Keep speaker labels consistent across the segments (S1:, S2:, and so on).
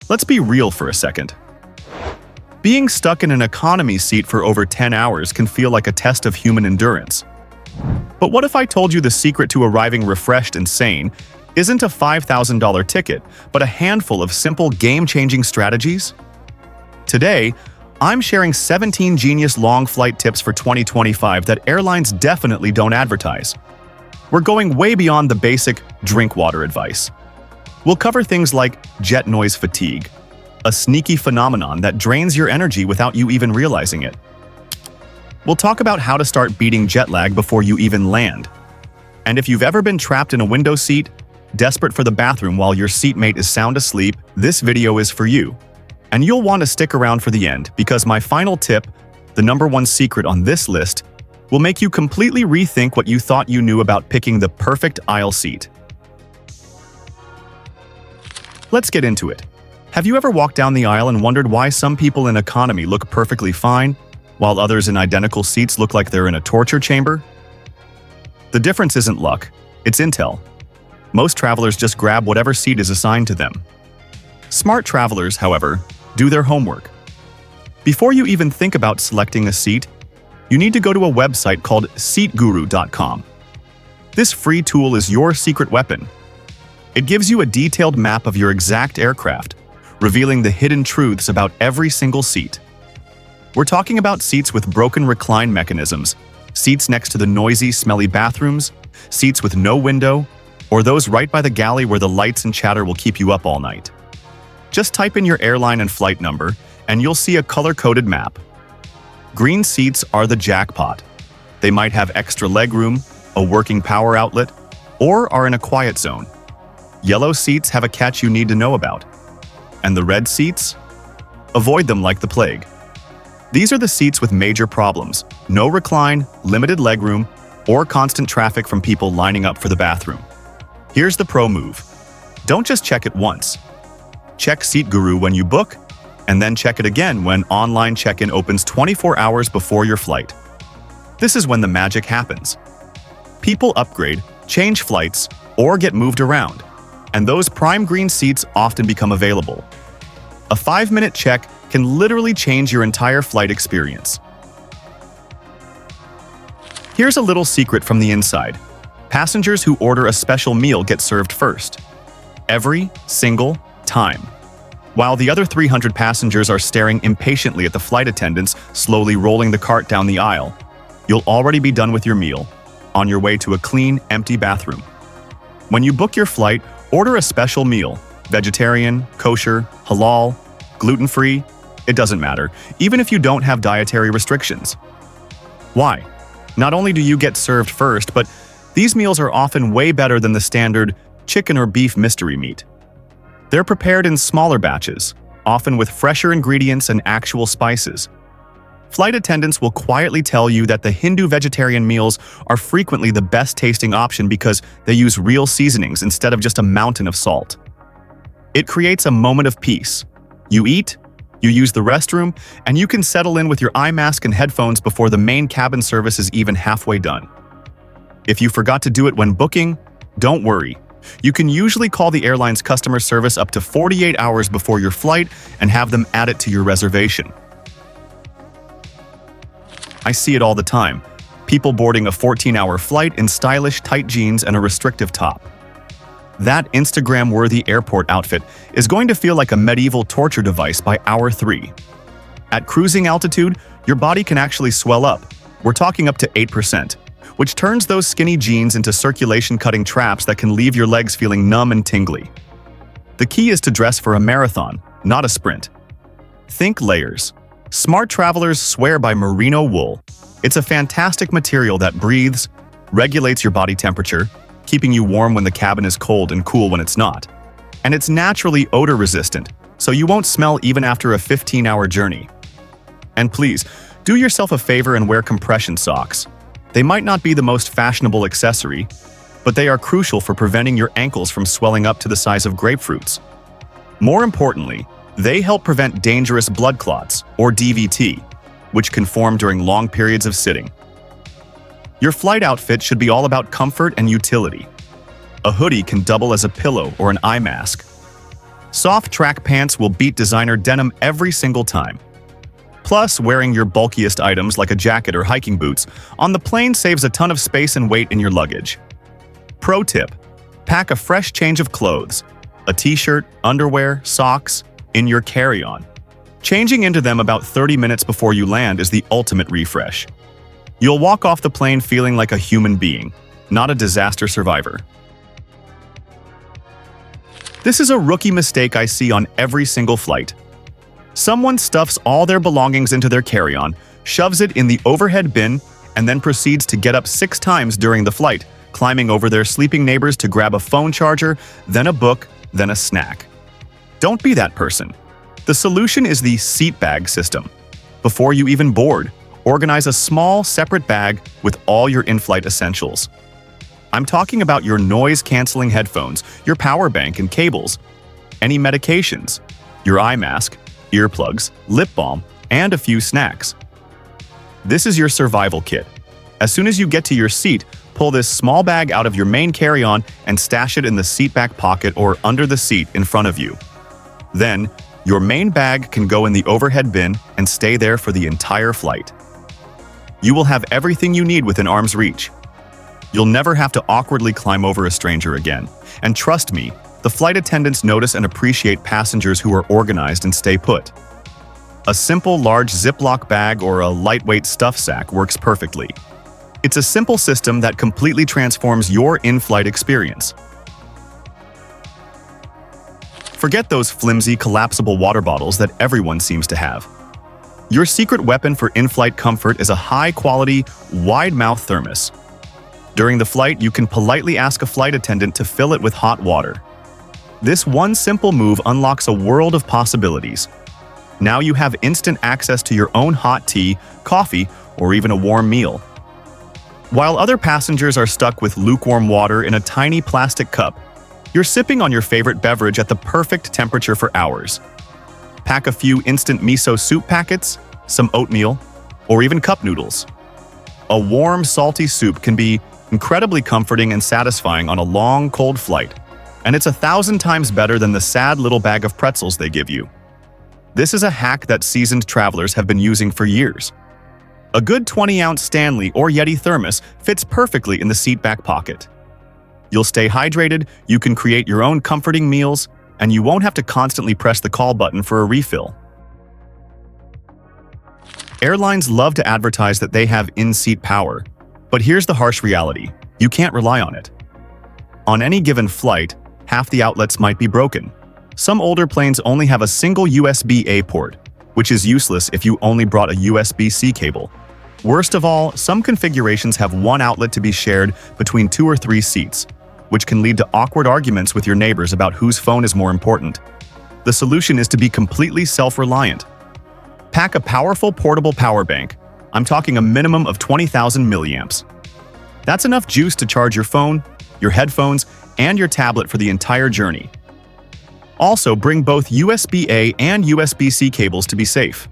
S1: Let's be real for a second. Being stuck in an economy seat for over 10 hours can feel like a test of human endurance. But what if I told you the secret to arriving refreshed and sane isn't a $5,000 ticket, but a handful of simple game-changing strategies? Today, I'm sharing 17 genius long flight tips for 2025 that airlines definitely don't advertise. We're going way beyond the basic drink water advice. We'll cover things like jet noise fatigue, a sneaky phenomenon that drains your energy without you even realizing it. We'll talk about how to start beating jet lag before you even land. And if you've ever been trapped in a window seat, desperate for the bathroom while your seatmate is sound asleep, this video is for you. And you'll want to stick around for the end because my final tip, the #1 secret on this list, will make you completely rethink what you thought you knew about picking the perfect aisle seat. Let's get into it. Have you ever walked down the aisle and wondered why some people in economy look perfectly fine, while others in identical seats look like they're in a torture chamber? The difference isn't luck, it's intel. Most travelers just grab whatever seat is assigned to them. Smart travelers, however, do their homework. Before you even think about selecting a seat, you need to go to a website called seatguru.com. This free tool is your secret weapon. It gives you a detailed map of your exact aircraft, revealing the hidden truths about every single seat. We're talking about seats with broken recline mechanisms, seats next to the noisy, smelly bathrooms, seats with no window, or those right by the galley where the lights and chatter will keep you up all night. Just type in your airline and flight number, and you'll see a color-coded map. Green seats are the jackpot. They might have extra legroom, a working power outlet, or are in a quiet zone. Yellow seats have a catch you need to know about. And the red seats? Avoid them like the plague. These are the seats with major problems: no recline, limited legroom, or constant traffic from people lining up for the bathroom. Here's the pro move. Don't just check it once. Check SeatGuru when you book, and then check it again when online check-in opens 24 hours before your flight. This is when the magic happens. People upgrade, change flights, or get moved around, and those prime green seats often become available. A 5-minute check can literally change your entire flight experience. Here's a little secret from the inside. Passengers who order a special meal get served first. Every single time. While the other 300 passengers are staring impatiently at the flight attendants slowly rolling the cart down the aisle, you'll already be done with your meal, on your way to a clean, empty bathroom. When you book your flight, order a special meal: vegetarian, kosher, halal, gluten-free. It doesn't matter, even if you don't have dietary restrictions. Why? Not only do you get served first, but these meals are often way better than the standard chicken or beef mystery meat. They're prepared in smaller batches, often with fresher ingredients and actual spices. Flight attendants will quietly tell you that the Hindu vegetarian meals are frequently the best-tasting option because they use real seasonings instead of just a mountain of salt. It creates a moment of peace. You eat, you use the restroom, and you can settle in with your eye mask and headphones before the main cabin service is even halfway done. If you forgot to do it when booking, don't worry. You can usually call the airline's customer service up to 48 hours before your flight and have them add it to your reservation. I see it all the time. People boarding a 14-hour flight in stylish tight jeans and a restrictive top. That Instagram-worthy airport outfit is going to feel like a medieval torture device by hour 3. At cruising altitude, your body can actually swell up. We're talking up to 8%. Which turns those skinny jeans into circulation-cutting traps that can leave your legs feeling numb and tingly. The key is to dress for a marathon, not a sprint. Think layers. Smart travelers swear by merino wool. It's a fantastic material that breathes, regulates your body temperature, keeping you warm when the cabin is cold and cool when it's not. And it's naturally odor-resistant, so you won't smell even after a 15-hour journey. And please, do yourself a favor and wear compression socks. They might not be the most fashionable accessory, but they are crucial for preventing your ankles from swelling up to the size of grapefruits. More importantly, they help prevent dangerous blood clots, or DVT, which can form during long periods of sitting. Your flight outfit should be all about comfort and utility. A hoodie can double as a pillow or an eye mask. Soft track pants will beat designer denim every single time. Plus, wearing your bulkiest items like a jacket or hiking boots on the plane saves a ton of space and weight in your luggage. Pro tip: pack a fresh change of clothes, a t-shirt, underwear, socks, in your carry-on. Changing into them about 30 minutes before you land is the ultimate refresh. You'll walk off the plane feeling like a human being, not a disaster survivor. This is a rookie mistake I see on every single flight. Someone stuffs all their belongings into their carry-on, shoves it in the overhead bin, and then proceeds to get up 6 times during the flight, climbing over their sleeping neighbors to grab a phone charger, then a book, then a snack. Don't be that person. The solution is the seat bag system. Before you even board, organize a small, separate bag with all your in-flight essentials. I'm talking about your noise-canceling headphones, your power bank and cables, any medications, your eye mask, earplugs, lip balm, and a few snacks. This is your survival kit. As soon as you get to your seat, pull this small bag out of your main carry-on and stash it in the seat back pocket or under the seat in front of you. Then, your main bag can go in the overhead bin and stay there for the entire flight. You will have everything you need within arm's reach. You'll never have to awkwardly climb over a stranger again. And trust me, the flight attendants notice and appreciate passengers who are organized and stay put. A simple large Ziploc bag or a lightweight stuff sack works perfectly. It's a simple system that completely transforms your in-flight experience. Forget those flimsy, collapsible water bottles that everyone seems to have. Your secret weapon for in-flight comfort is a high-quality, wide-mouth thermos. During the flight, you can politely ask a flight attendant to fill it with hot water. This one simple move unlocks a world of possibilities. Now you have instant access to your own hot tea, coffee, or even a warm meal. While other passengers are stuck with lukewarm water in a tiny plastic cup, you're sipping on your favorite beverage at the perfect temperature for hours. Pack a few instant miso soup packets, some oatmeal, or even cup noodles. A warm, salty soup can be incredibly comforting and satisfying on a long, cold flight, and it's 1,000 times better than the sad little bag of pretzels they give you. This is a hack that seasoned travelers have been using for years. A good 20-ounce Stanley or Yeti thermos fits perfectly in the seat back pocket. You'll stay hydrated, you can create your own comforting meals, and you won't have to constantly press the call button for a refill. Airlines love to advertise that they have in-seat power, but here's the harsh reality: you can't rely on it. On any given flight, half the outlets might be broken. Some older planes only have a single USB-A port, which is useless if you only brought a USB-C cable. Worst of all, some configurations have one outlet to be shared between 2 or 3 seats, which can lead to awkward arguments with your neighbors about whose phone is more important. The solution is to be completely self-reliant. Pack a powerful portable power bank. I'm talking a minimum of 20,000 milliamps. That's enough juice to charge your phone, your headphones, and your tablet for the entire journey. Also, bring both USB-A and USB-C cables to be safe.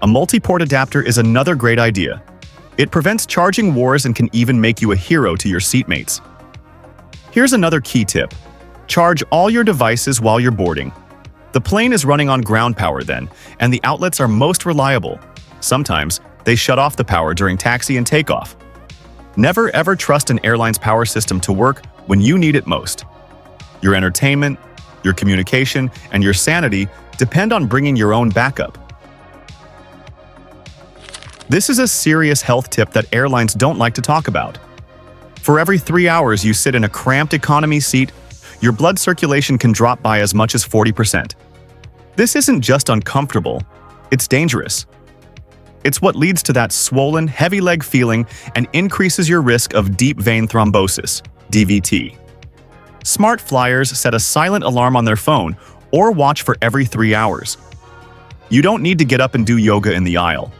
S1: A multi-port adapter is another great idea. It prevents charging wars and can even make you a hero to your seatmates. Here's another key tip: charge all your devices while you're boarding. The plane is running on ground power then, and the outlets are most reliable. Sometimes, they shut off the power during taxi and takeoff. Never ever trust an airline's power system to work when you need it most. Your entertainment, your communication, and your sanity depend on bringing your own backup. This is a serious health tip that airlines don't like to talk about. For every 3 hours you sit in a cramped economy seat, your blood circulation can drop by as much as 40%. This isn't just uncomfortable, it's dangerous. It's what leads to that swollen, heavy leg feeling and increases your risk of deep vein thrombosis, DVT. Smart flyers set a silent alarm on their phone or watch for every 3 hours. You don't need to get up and do yoga in the aisle.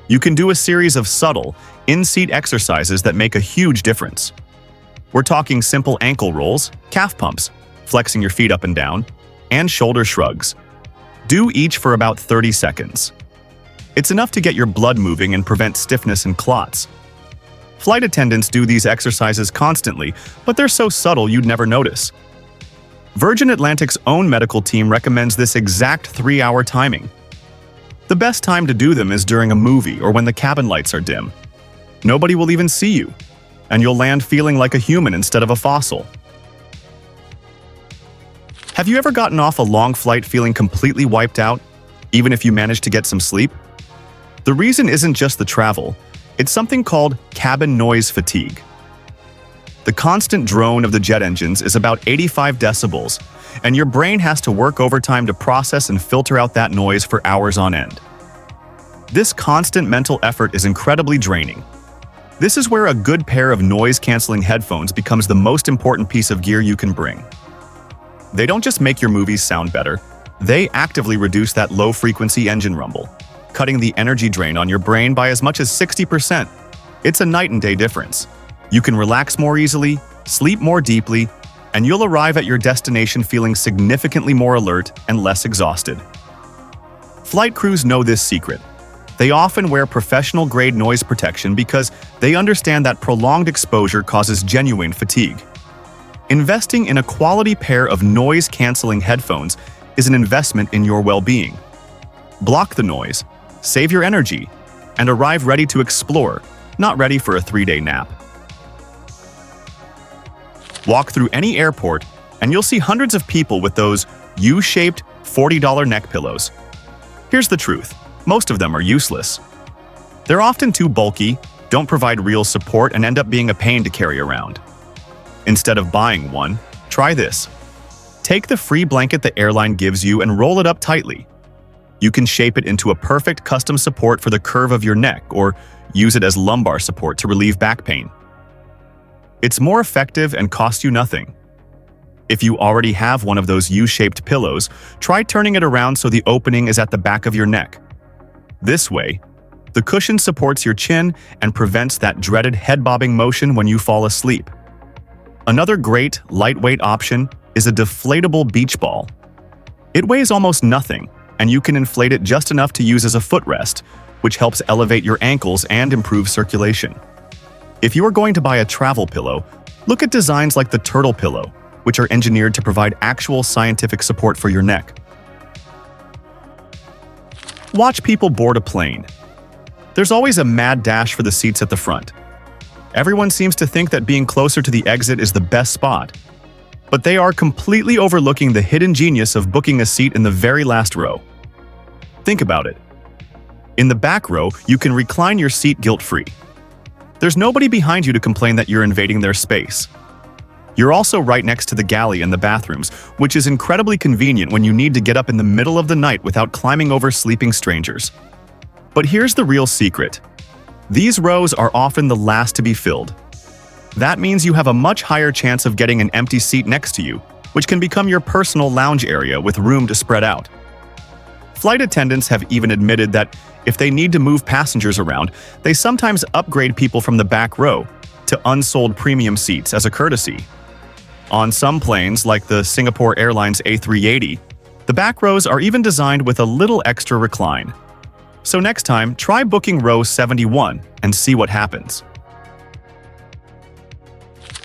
S1: You can do a series of subtle, in-seat exercises that make a huge difference. We're talking simple ankle rolls, calf pumps, flexing your feet up and down, and shoulder shrugs. Do each for about 30 seconds. It's enough to get your blood moving and prevent stiffness and clots. Flight attendants do these exercises constantly, but they're so subtle you'd never notice. Virgin Atlantic's own medical team recommends this exact 3-hour timing. The best time to do them is during a movie or when the cabin lights are dim. Nobody will even see you, and you'll land feeling like a human instead of a fossil. Have you ever gotten off a long flight feeling completely wiped out, even if you managed to get some sleep? The reason isn't just the travel, it's something called cabin noise fatigue. The constant drone of the jet engines is about 85 decibels, and your brain has to work overtime to process and filter out that noise for hours on end. This constant mental effort is incredibly draining. This is where a good pair of noise-canceling headphones becomes the most important piece of gear you can bring. They don't just make your movies sound better, they actively reduce that low-frequency engine rumble, cutting the energy drain on your brain by as much as 60%. It's a night-and-day difference. You can relax more easily, sleep more deeply, and you'll arrive at your destination feeling significantly more alert and less exhausted. Flight crews know this secret. They often wear professional-grade noise protection because they understand that prolonged exposure causes genuine fatigue. Investing in a quality pair of noise-canceling headphones is an investment in your well-being. Block the noise, save your energy, and arrive ready to explore, not ready for a 3-day nap. Walk through any airport, and you'll see hundreds of people with those U-shaped $40 neck pillows. Here's the truth. Most of them are useless. They're often too bulky, don't provide real support, and end up being a pain to carry around. Instead of buying one, try this. Take the free blanket the airline gives you and roll it up tightly. You can shape it into a perfect custom support for the curve of your neck or use it as lumbar support to relieve back pain. It's more effective and costs you nothing. If you already have one of those U-shaped pillows, try turning it around so the opening is at the back of your neck. This way, the cushion supports your chin and prevents that dreaded head-bobbing motion when you fall asleep. Another great, lightweight option is a deflatable beach ball. It weighs almost nothing, and you can inflate it just enough to use as a footrest, which helps elevate your ankles and improve circulation. If you are going to buy a travel pillow, look at designs like the turtle pillow, which are engineered to provide actual scientific support for your neck. Watch people board a plane. There's always a mad dash for the seats at the front. Everyone seems to think that being closer to the exit is the best spot, but they are completely overlooking the hidden genius of booking a seat in the very last row. Think about it. In the back row, you can recline your seat guilt-free. There's nobody behind you to complain that you're invading their space. You're also right next to the galley and the bathrooms, which is incredibly convenient when you need to get up in the middle of the night without climbing over sleeping strangers. But here's the real secret. These rows are often the last to be filled. That means you have a much higher chance of getting an empty seat next to you, which can become your personal lounge area with room to spread out. Flight attendants have even admitted that if they need to move passengers around, they sometimes upgrade people from the back row to unsold premium seats as a courtesy. On some planes, like the Singapore Airlines A380, the back rows are even designed with a little extra recline. So next time, try booking row 71 and see what happens.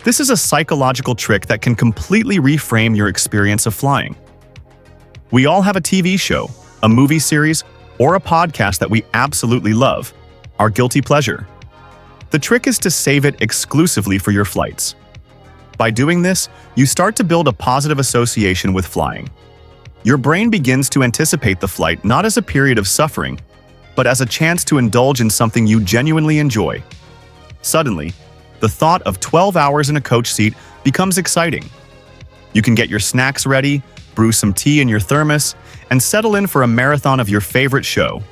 S1: This is a psychological trick that can completely reframe your experience of flying. We all have a TV show, a movie series, or a podcast that we absolutely love, our guilty pleasure. The trick is to save it exclusively for your flights. By doing this, you start to build a positive association with flying. Your brain begins to anticipate the flight not as a period of suffering, but as a chance to indulge in something you genuinely enjoy. Suddenly, the thought of 12 hours in a coach seat becomes exciting. You can get your snacks ready, brew some tea in your thermos, and settle in for a marathon of your favorite show.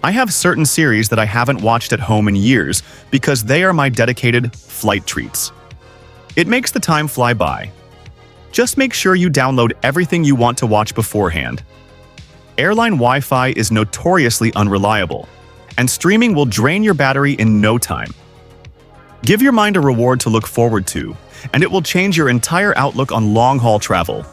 S1: I have certain series that I haven't watched at home in years because they are my dedicated flight treats. It makes the time fly by. Just make sure you download everything you want to watch beforehand. Airline Wi-Fi is notoriously unreliable, and streaming will drain your battery in no time. Give your mind a reward to look forward to, and it will change your entire outlook on long-haul travel.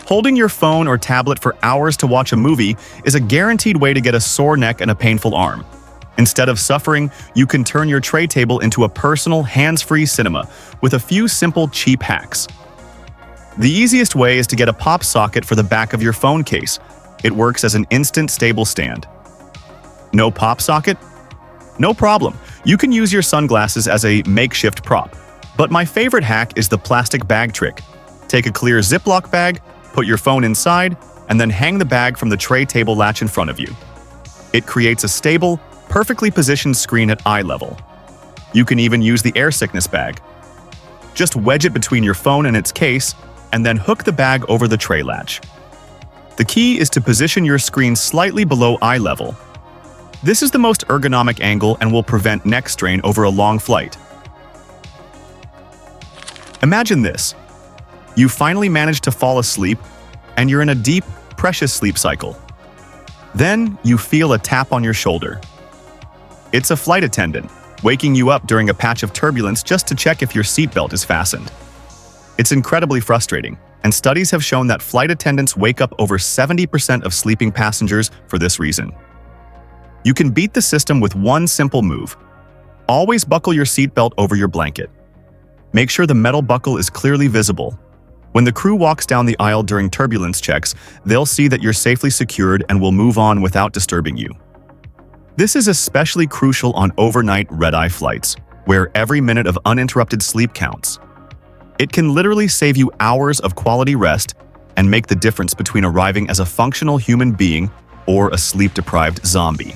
S1: Holding your phone or tablet for hours to watch a movie is a guaranteed way to get a sore neck and a painful arm. Instead of suffering, you can turn your tray table into a personal, hands-free cinema with a few simple, cheap hacks. The easiest way is to get a pop socket for the back of your phone case. It works as an instant stable stand. No pop socket? No problem. You can use your sunglasses as a makeshift prop. But my favorite hack is the plastic bag trick. Take a clear Ziploc bag, put your phone inside, and then hang the bag from the tray table latch in front of you. It creates a stable, perfectly positioned screen at eye level. You can even use the air sickness bag. Just wedge it between your phone and its case, and then hook the bag over the tray latch. The key is to position your screen slightly below eye level. This is the most ergonomic angle and will prevent neck strain over a long flight. Imagine this. You finally managed to fall asleep, and you're in a deep, precious sleep cycle. Then you feel a tap on your shoulder. It's a flight attendant, waking you up during a patch of turbulence just to check if your seatbelt is fastened. It's incredibly frustrating, and studies have shown that flight attendants wake up over 70% of sleeping passengers for this reason. You can beat the system with one simple move. Always buckle your seatbelt over your blanket. Make sure the metal buckle is clearly visible. When the crew walks down the aisle during turbulence checks, they'll see that you're safely secured and will move on without disturbing you. This is especially crucial on overnight red-eye flights, where every minute of uninterrupted sleep counts. It can literally save you hours of quality rest and make the difference between arriving as a functional human being or a sleep-deprived zombie.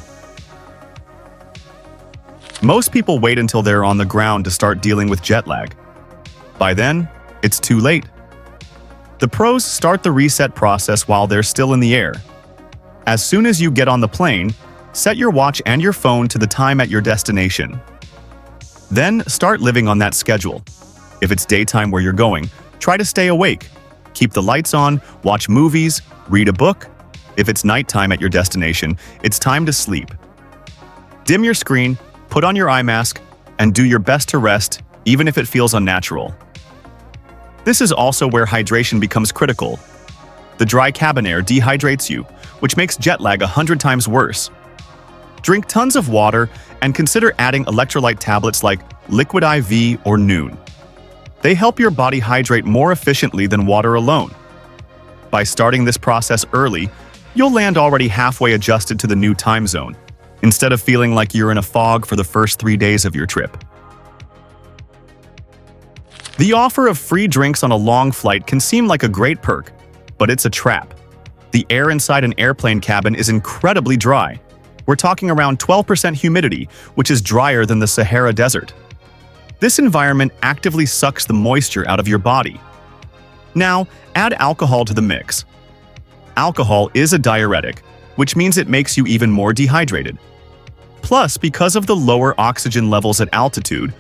S1: Most people wait until they're on the ground to start dealing with jet lag. By then, it's too late. The pros start the reset process while they're still in the air. As soon as you get on the plane, set your watch and your phone to the time at your destination. Then start living on that schedule. If it's daytime where you're going, try to stay awake. Keep the lights on, watch movies, read a book. If it's nighttime at your destination, it's time to sleep. Dim your screen, put on your eye mask, and do your best to rest, even if it feels unnatural. This is also where hydration becomes critical. The dry cabin air dehydrates you, which makes jet lag 100 times worse. Drink tons of water and consider adding electrolyte tablets like Liquid IV or Noon. They help your body hydrate more efficiently than water alone. By starting this process early, you'll land already halfway adjusted to the new time zone, instead of feeling like you're in a fog for the first 3 days of your trip. The offer of free drinks on a long flight can seem like a great perk, but it's a trap. The air inside an airplane cabin is incredibly dry. We're talking around 12% humidity, which is drier than the Sahara Desert. This environment actively sucks the moisture out of your body. Now, add alcohol to the mix. Alcohol is a diuretic, which means it makes you even more dehydrated. Plus, because of the lower oxygen levels at altitude,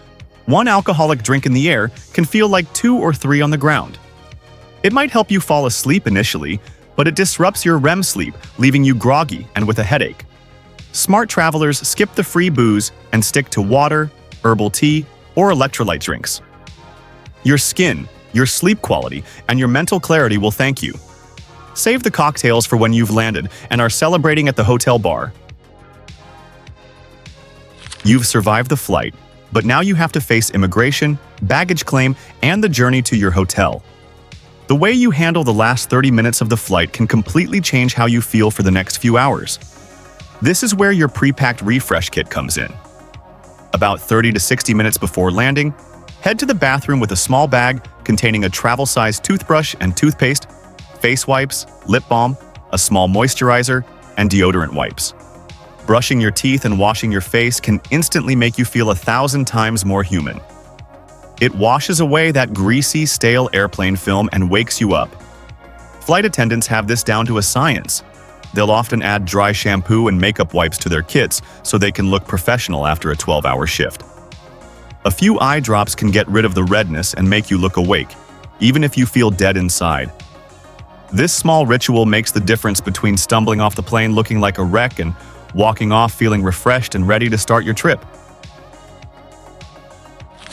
S1: one alcoholic drink in the air can feel like 2 or 3 on the ground. It might help you fall asleep initially, but it disrupts your REM sleep, leaving you groggy and with a headache. Smart travelers skip the free booze and stick to water, herbal tea, or electrolyte drinks. Your skin, your sleep quality, and your mental clarity will thank you. Save the cocktails for when you've landed and are celebrating at the hotel bar. You've survived the flight, but now you have to face immigration, baggage claim, and the journey to your hotel. The way you handle the last 30 minutes of the flight can completely change how you feel for the next few hours. This is where your pre-packed refresh kit comes in. About 30 to 60 minutes before landing, head to the bathroom with a small bag containing a travel-sized toothbrush and toothpaste, face wipes, lip balm, a small moisturizer, and deodorant wipes. Brushing your teeth and washing your face can instantly make you feel 1,000 times more human. It washes away that greasy, stale airplane film and wakes you up. Flight attendants have this down to a science. They'll often add dry shampoo and makeup wipes to their kits so they can look professional after a 12-hour shift. A few eye drops can get rid of the redness and make you look awake, even if you feel dead inside. This small ritual makes the difference between stumbling off the plane looking like a wreck and walking off feeling refreshed and ready to start your trip.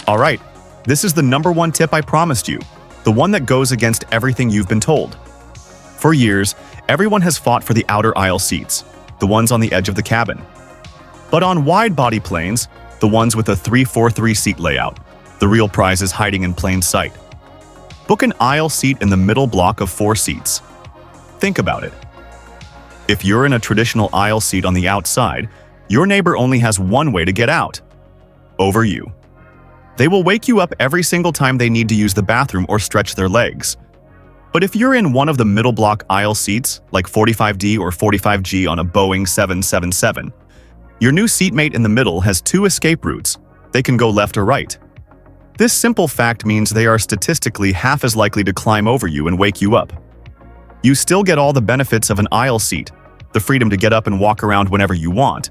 S1: Alright, this is the #1 tip I promised you, the one that goes against everything you've been told. For years, everyone has fought for the outer aisle seats, the ones on the edge of the cabin. But on wide-body planes, the ones with a 343 seat layout, the real prize is hiding in plain sight. Book an aisle seat in the middle block of 4 seats. Think about it. If you're in a traditional aisle seat on the outside, your neighbor only has one way to get out. Over you. They will wake you up every single time they need to use the bathroom or stretch their legs. But if you're in one of the middle block aisle seats, like 45D or 45G on a Boeing 777, your new seatmate in the middle has 2 escape routes. They can go left or right. This simple fact means they are statistically half as likely to climb over you and wake you up. You still get all the benefits of an aisle seat, the freedom to get up and walk around whenever you want,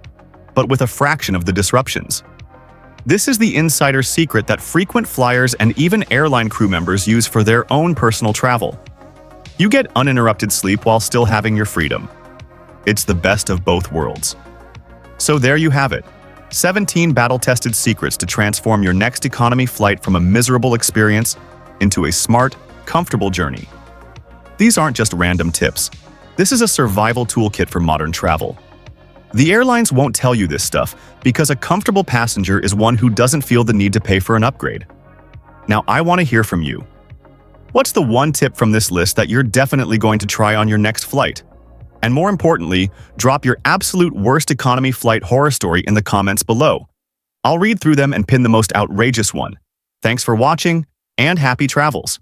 S1: but with a fraction of the disruptions. This is the insider secret that frequent flyers and even airline crew members use for their own personal travel. You get uninterrupted sleep while still having your freedom. It's the best of both worlds. So there you have it. 17 battle-tested secrets to transform your next economy flight from a miserable experience into a smart, comfortable journey. These aren't just random tips. This is a survival toolkit for modern travel. The airlines won't tell you this stuff because a comfortable passenger is one who doesn't feel the need to pay for an upgrade. Now, I want to hear from you. What's the one tip from this list that you're definitely going to try on your next flight? And more importantly, drop your absolute worst economy flight horror story in the comments below. I'll read through them and pin the most outrageous one. Thanks for watching, and happy travels!